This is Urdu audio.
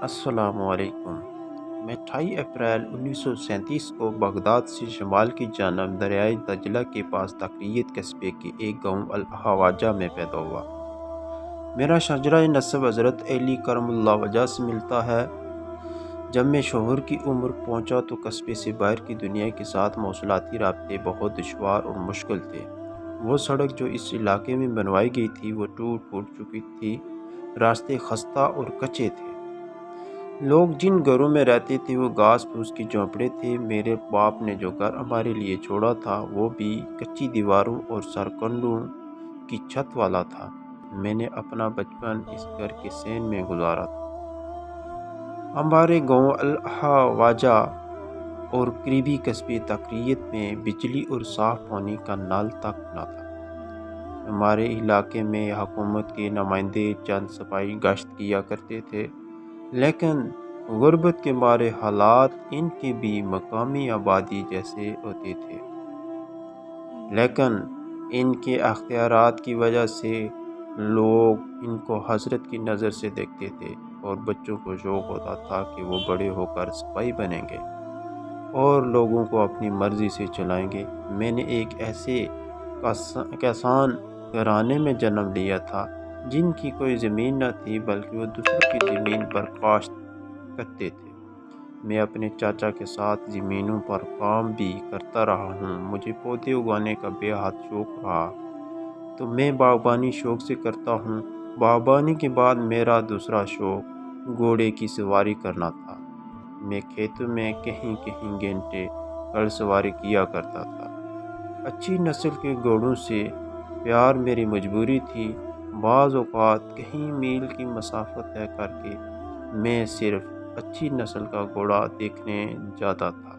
السلام علیکم۔ میں 28 اپریل 1937 کو بغداد سے شمال کی جانب دریائے دجلہ کے پاس تقریت قصبے کے ایک گاؤں الحواجہ میں پیدا ہوا۔ میرا شجرہ نسب حضرت علی کرم اللہ وجہ سے ملتا ہے۔ جب میں شوہر کی عمر پہنچا تو قصبے سے باہر کی دنیا کے ساتھ مواصلاتی رابطے بہت دشوار اور مشکل تھے۔ وہ سڑک جو اس علاقے میں بنوائی گئی تھی وہ ٹوٹ پھوٹ چکی تھی، راستے خستہ اور کچے تھے۔ لوگ جن گھروں میں رہتے تھے وہ گھاس پھوس کی جھونپڑے تھے۔ میرے باپ نے جو گھر ہمارے لیے چھوڑا تھا وہ بھی کچی دیواروں اور سرکنڈوں کی چھت والا تھا۔ میں نے اپنا بچپن اس گھر کے سین میں گزارا تھا۔ ہمارے گاؤں الحواجہ اور قریبی قصبے تقریت میں بجلی اور صاف پانی کا نل تک نہ تھا۔ ہمارے علاقے میں حکومت کے نمائندے چند صفائی گشت کیا کرتے تھے، لیکن غربت کے مارے حالات ان کے بھی مقامی آبادی جیسے ہوتے تھے۔ لیکن ان کے اختیارات کی وجہ سے لوگ ان کو حضرت کی نظر سے دیکھتے تھے، اور بچوں کو شوق ہوتا تھا کہ وہ بڑے ہو کر سپاہی بنیں گے اور لوگوں کو اپنی مرضی سے چلائیں گے۔ میں نے ایک ایسے کسان گھرانے میں جنم لیا تھا جن کی کوئی زمین نہ تھی، بلکہ وہ دوسروں کی زمین پر کاشت کرتے تھے۔ میں اپنے چاچا کے ساتھ زمینوں پر کام بھی کرتا رہا ہوں۔ مجھے پودے اگانے کا بے حد شوق رہا، تو میں باغبانی شوق سے کرتا ہوں۔ باغبانی کے بعد میرا دوسرا شوق گھوڑے کی سواری کرنا تھا۔ میں کھیتوں میں کہیں کہیں گھنٹے گھڑ سواری کیا کرتا تھا۔ اچھی نسل کے گھوڑوں سے پیار میری مجبوری تھی۔ بعض اوقات کئی میل کی مسافت طے کر کے میں صرف اچھی نسل کا گھوڑا دیکھنے جاتا تھا۔